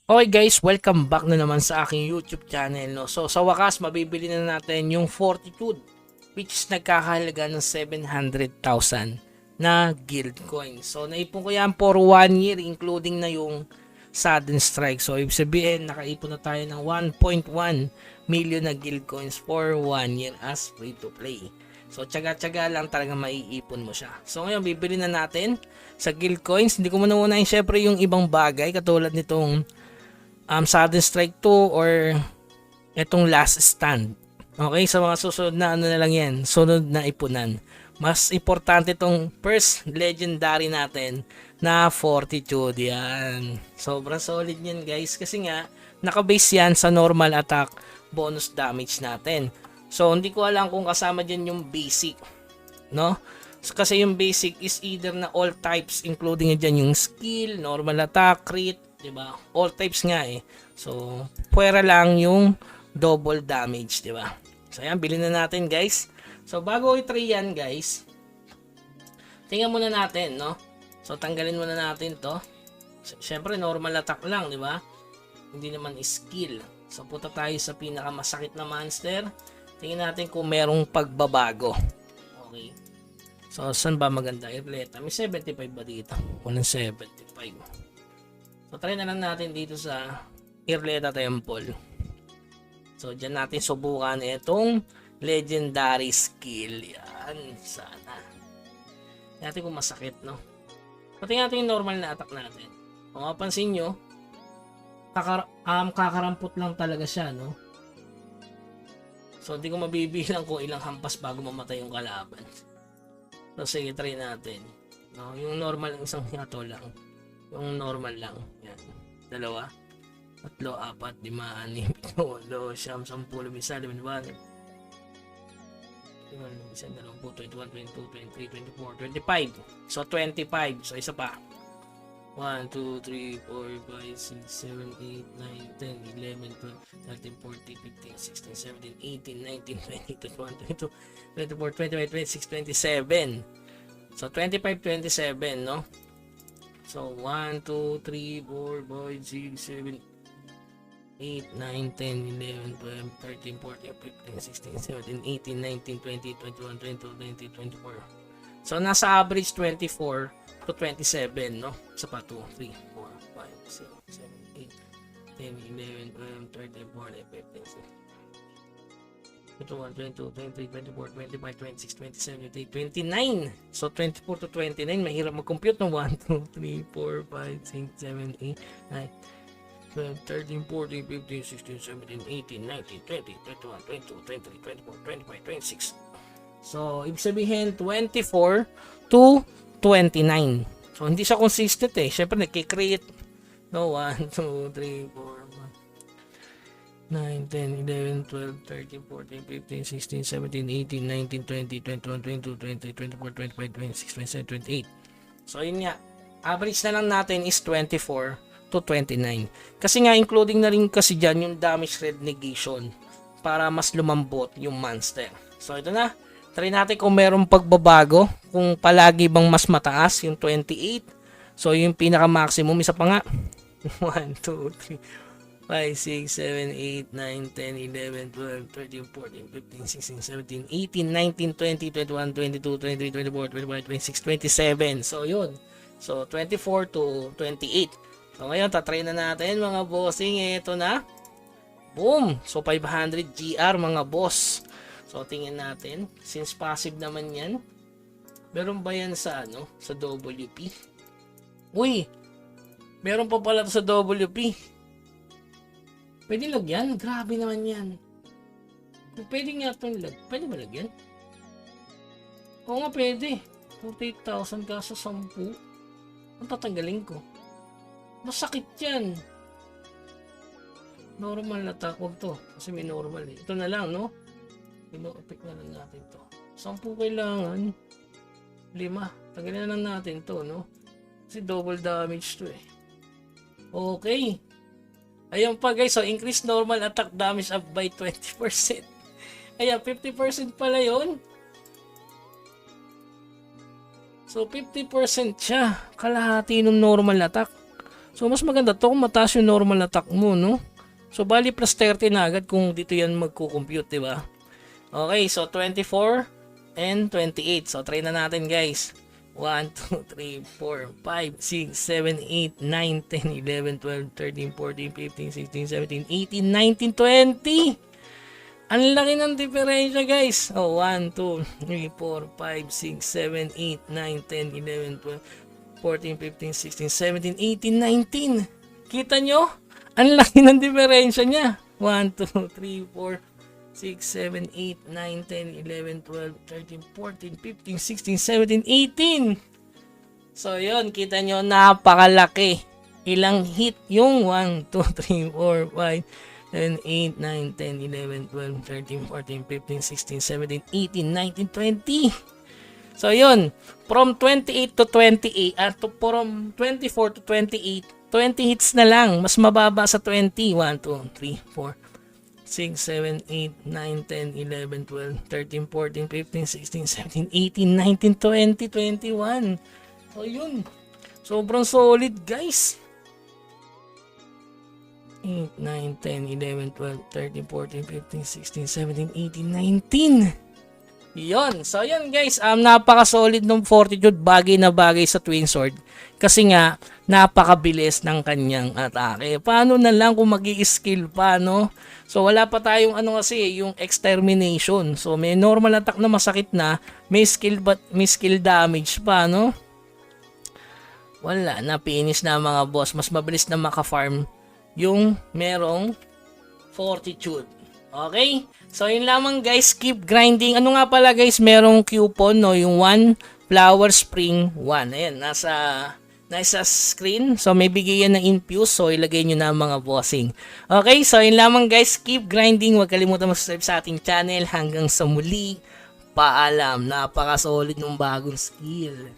Okay guys, welcome back na naman sa aking YouTube channel. No? So sa wakas, mabibili na natin yung Fortitude, which is nagkakahalaga ng 700,000 na guild coins. So naipon ko yan for 1 year, including na yung Sudden Strike. So ibig sabihin, nakaipon na tayo ng 1.1 million na guild coins for 1 year as free to play. So tsaga-tsaga lang talaga maiipon mo siya. So ngayon, bibili na natin sa guild coins. Hindi ko muna unahin syempre yung ibang bagay katulad nitong Sudden Strike 2 or itong Last Stand. Okay, sa mga susunod na ano na lang yan, sunod na ipunan. Mas importante itong first legendary natin na Fortitude yan. Sobrang solid yan guys kasi nga nakabase yan sa normal attack bonus damage natin. So hindi ko alam kung kasama dyan yung basic, no? Kasi yung basic is either na all types, including dyan yung skill, normal attack, crit, diba? All types nga eh. So, puwera lang yung double damage, diba? So, ayan, bilhin na natin guys. So, bago i-try yan guys, tingnan muna natin, no? So, tanggalin muna natin to. Siyempre, normal attack lang, diba? Hindi naman skill. So, punta tayo sa pinakamasakit na monster. Tingnan natin kung merong pagbabago. Okay. So, saan ba maganda? Irleta. May 75 ba dito? Walang 75. So, try na lang natin dito sa Irleta Temple. So, dyan natin subukan itong legendary skill. Yan. Sana. Natin kung masakit, no? Pati natin yung normal na attack natin. Kung mapansin nyo, kakarampot lang talaga siya, no? So, hindi ko mabibilang kung ilang hampas bago mamatay yung kalaban. So, sige, try natin. No, yung normal, isang hiyato lang. Yung normal lang. Yan. 2, 3, 4, 5, 6, 7, 8, 9, 10, 11, 12, 13, 14, 15, 16, 17, 18, 19, 20, 21, 22, 23, 24, 25. So, 25. So, isa pa. 1, 2, 3, 4, 5, 6, 7, 8, 9, 10, 11, 12, 13, 14, 15, 16, 17, 18, 19, 20, 21, 22, 24, 25, 26, 27. So, 25, 27, no? So, 1, 2, 3, 4, 5, 6, 7, 8, 9, 10, 11, 12, 13, 14, 15, 16, 17, 18, 19, 20, 21, 22, 23, 24. So, nasa average 24 to 27, no? Sa pa 2, 3, 4, 5, 6, 7, 8, 10, 11, 12, 13, 14, 15, 16. 21, 22, 23, 24, 25, 26, 27, 28, 29. So, 24 to 29. Mahirap mag-compute ng 1, 2, 3, 4, 5, 6, 7, 8, 9, 12, 13, 14, 15, 16, 17, 18, 19, 20, 21, 22, 23, 24, 25, 26. So, ibig sabihin, 24 to 29. So, hindi siya consistent eh. Siyempre, nagkikreate. No, 1, 2, 3, 4, 9, 10, 11, 12, 13, 14, 15, 16, 17, 18, 19, 20, 21, 22, 23, 24, 25, 26, 27, 28. So, yun nga. Average na lang natin is 24 to 29. Kasi nga, including na rin kasi dyan yung damage red negation para mas lumambot yung monster. So, ito na. Try natin kung merong pagbabago. Kung palagi bang mas mataas yung 28. So, yung pinaka-maximum. Isa pa nga. 1, 2, 3, 5, 6, 7, 8, 9, 10, 11, 12, 13, 14, 15, 16, 17, 18, 19, 20, 21, 22, 23, 24, 25, 26, 27. So, yun. So, 24 to 28. So, ngayon, tatry na natin mga bossing. Ito na. Boom! So, 500 GR mga boss. So, tingin natin. Since passive naman yan. Meron ba yan sa ano? Sa WP? Uy! Meron pa pala to sa WP. Pwede lagyan? Grabe naman yan. Pwede nga itong pwede ba lagyan? Oo nga pwede. 48,000 kaso 10. Ang tatanggalin ko. Masakit yan. Normal na takot to. Kasi may normal eh. Ito na lang, no? Pino-epic na lang natin to. 10 kailangan. 5. Tagalin na lang natin to, no? Kasi double damage to eh. Okay. Ayun pa guys, so increase normal attack damage up by 20%. Ayan, 50% pala yun. So 50% siya. Kalahati ng normal attack. So, mas maganda to kung mataas yung normal attack mo, no? So, bali plus 30 na agad kung dito yan magko-compute, diba? Okay, so 24 and 28. So, try na natin, guys. 1, 2, 3, 4, 5, 6, 7, 8, 9, 10, 11, 12, 13, 14, 15, 16, 17, 18, 19, 20. Ang laki ng diferensya, guys. Oh, 1, 2, 3, 4, 5, 6, 7, 8, 9, 10, 11, 12, 14, 15, 16, 17, 18, 19. Kita nyo? Ang laki ng diferensya niya. 1, 2, 3, 4, 6, 7, 8, 9, 10, 11, 12, 13, 14, 15, 16, 17, 18. So, yun. Kita nyo, napakalaki. Ilang hit yung 1, 2, 3, 4, 5, 7, 8, 9, 10, 11, 12, 13, 14, 15, 16, 17, 18, 19, 20. So, yun. From 28 to 28, from 24 to 28, 20 hits na lang. Mas mababa sa 20. 1, 2, 3, 4, 6, 7, 8, 9, 10, 11, 12, 13, 14, 15, 16, 17, 18, 19, 20, 21. So, yun. Sobrang solid, guys. 8, 9, 10, 11, 12, 13, 14, 15, 16, 17, 18, 19. Yon. So, yun guys. Napaka-solid ng Fortitude. Bagay na bagay sa Twin Sword. Kasi nga, napakabilis ng kanyang atake. Paano na lang kung mag-i-skill pa, no? So, wala pa tayong yung extermination. So, may normal attack na masakit na. May skill damage pa, no? Wala. Napinis na mga boss. Mas mabilis na maka-farm yung merong Fortitude. Okay? So, yun lamang guys. Keep grinding. Ano nga pala guys, merong coupon, no? Yung 1 Flower Spring 1. Ayan, nasa screen. So, may bigay yan ng infuse. So, ilagay nyo na mga bossing. Okay? So, yun lamang guys. Keep grinding. Huwag kalimutan mag-subscribe sa ating channel. Hanggang sa muli. Paalam. Napaka-solid ng bagong skill.